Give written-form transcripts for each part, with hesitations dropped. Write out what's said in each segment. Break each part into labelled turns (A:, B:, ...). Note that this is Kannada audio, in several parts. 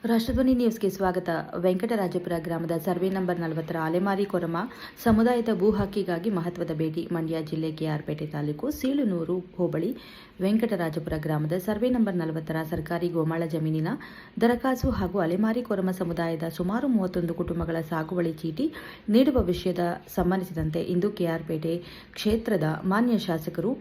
A: ರಾಷ್ಟ್ರಧ್ವನಿ ನ್ಯೂಸ್ಗೆ ಸ್ವಾಗತ. ವೆಂಕಟರಾಜಪುರ ಗ್ರಾಮದ ಸರ್ವೆ ನಂಬರ್ 40ರ ಅಲೆಮಾರಿ ಕೊರಮ ಸಮುದಾಯದ ಭೂ ಹಕ್ಕಿಗಾಗಿ ಮಹತ್ವದ ಭೇಟಿ. ಮಂಡ್ಯ ಜಿಲ್ಲೆ ಕೆಆರ್ಪೇಟೆ ತಾಲೂಕು ಸೀಳುನೂರು ಹೋಬಳಿ ವೆಂಕಟರಾಜಪುರ ಗ್ರಾಮದ ಸರ್ವೆ ನಂಬರ್ 40ರ ಸರ್ಕಾರಿ ಗೋಮಾಳ ಜಮೀನಿನ ದರಖಾಸು ಹಾಗೂ ಅಲೆಮಾರಿ ಕೊರಮ ಸಮುದಾಯದ ಸುಮಾರು 31 ಕುಟುಂಬಗಳ ಸಾಗುವಳಿ ಚೀಟಿ ನೀಡುವ ವಿಷಯದ ಸಂಬಂಧಿಸಿದಂತೆ ಇಂದು ಕೆಆರ್ಪೇಟೆ ಕ್ಷೇತ್ರದ ಮಾನ್ಯ ಶಾಸಕರು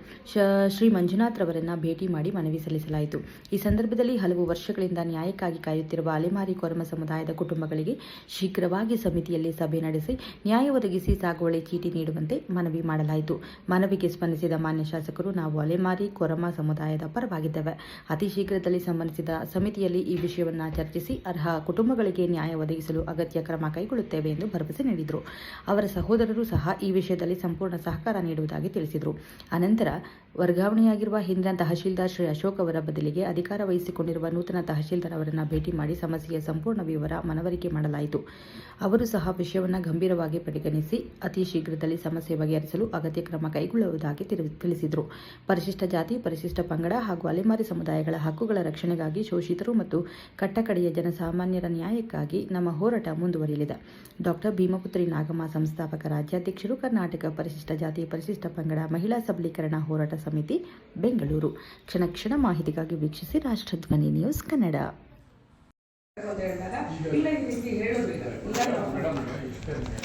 A: ಶ್ರೀ ಮಂಜುನಾಥ್ ರವರನ್ನ ಭೇಟಿ ಮಾಡಿ ಮನವಿ ಸಲ್ಲಿಸಲಾಯಿತು. ಈ ಸಂದರ್ಭದಲ್ಲಿ ಹಲವು ವರ್ಷಗಳಿಂದ ನ್ಯಾಯಕ್ಕಾಗಿ ಕಾಯುತ್ತಿರುವ ಅಲೆಮಾರಿ ಕೊರಮ ಸಮುದಾಯದ ಕುಟುಂಬಗಳಿಗೆ ಶೀಘ್ರವಾಗಿ ಸಮಿತಿಯಲ್ಲಿ ಸಭೆ ನಡೆಸಿ ನ್ಯಾಯ ಒದಗಿಸಿ ಸಾಗುವಳಿ ಚೀಟಿ ನೀಡುವಂತೆ ಮನವಿ ಮಾಡಲಾಯಿತು. ಮನವಿಗೆ ಸ್ಪಂದಿಸಿದ ಮಾನ್ಯ ಶಾಸಕರು, ನಾವು ಅಲೆಮಾರಿ ಕೊರಮ ಸಮುದಾಯದ ಪರವಾಗಿದ್ದೇವೆ. ಅತಿ ಶೀಘ್ರದಲ್ಲಿ ಸಂಬಂಧಿಸಿದ ಸಮಿತಿಯಲ್ಲಿ ಈ ವಿಷಯವನ್ನು ಚರ್ಚಿಸಿ ಅರ್ಹ ಕುಟುಂಬಗಳಿಗೆ ನ್ಯಾಯ ಒದಗಿಸಲು ಅಗತ್ಯ ಕ್ರಮ ಕೈಗೊಳ್ಳುತ್ತೇವೆ ಎಂದು ಭರವಸೆ ನೀಡಿದರು. ಅವರ ಸಹೋದರರು ಸಹ ಈ ವಿಷಯದಲ್ಲಿ ಸಂಪೂರ್ಣ ಸಹಕಾರ ನೀಡುವುದಾಗಿ ತಿಳಿಸಿದರು. ಅನಂತರ ವರ್ಗಾವಣೆಯಾಗಿರುವ ಹಿಂದಿನ ತಹಶೀಲ್ದಾರ್ ಶ್ರೀ ಅಶೋಕ್ ಅವರ ಬದಲಿಗೆ ಅಧಿಕಾರ ವಹಿಸಿಕೊಂಡಿರುವ ನೂತನ ತಹಶೀಲ್ದಾರ್ ಅವರನ್ನು ಭೇಟಿ ಮಾಡಿ ಸಮಸ್ಯೆಯ ಸಂಪೂರ್ಣ ವಿವರ ಮನವರಿಕೆ ಮಾಡಲಾಯಿತು. ಅವರು ಸಹ ವಿಷಯವನ್ನು ಗಂಭೀರವಾಗಿ ಪರಿಗಣಿಸಿ ಅತಿ ಶೀಘ್ರದಲ್ಲಿ ಸಮಸ್ಯೆ ಬಗೆಹರಿಸಲು ಅಗತ್ಯ ಕ್ರಮ ಕೈಗೊಳ್ಳುವುದಾಗಿ ತಿಳಿಸಿದರು. ಪರಿಶಿಷ್ಟ ಜಾತಿ, ಪರಿಶಿಷ್ಟ ಪಂಗಡ ಹಾಗೂ ಅಲೆಮಾರಿ ಸಮುದಾಯಗಳ ಹಕ್ಕುಗಳ ರಕ್ಷಣೆಗಾಗಿ ಶೋಷಿತರು ಮತ್ತು ಕಟ್ಟಕಡೆಯ ಜನಸಾಮಾನ್ಯರ ನ್ಯಾಯಕ್ಕಾಗಿ ನಮ್ಮ ಹೋರಾಟ ಮುಂದುವರಿಯಲಿದೆ. ಡಾಕ್ಟರ್ ಭೀಮಪುತ್ರಿ ನಾಗಮ್ಮ, ಸಂಸ್ಥಾಪಕ ರಾಜ್ಯಾಧ್ಯಕ್ಷರು, ಕರ್ನಾಟಕ ಪರಿಶಿಷ್ಟ ಜಾತಿ ಪರಿಶಿಷ್ಟ ಪಂಗಡ ಮಹಿಳಾ ಸಬಲೀಕರಣ ಹೋರಾಟ ಸಮಿತಿ, ಬೆಂಗಳೂರು. ಕ್ಷಣ ಕ್ಷಣ ಮಾಹಿತಿಗಾಗಿ ವೀಕ್ಷಿಸಿ ರಾಷ್ಟ್ರಧ್ವನಿ ನ್ಯೂಸ್ ಕನ್ನಡ.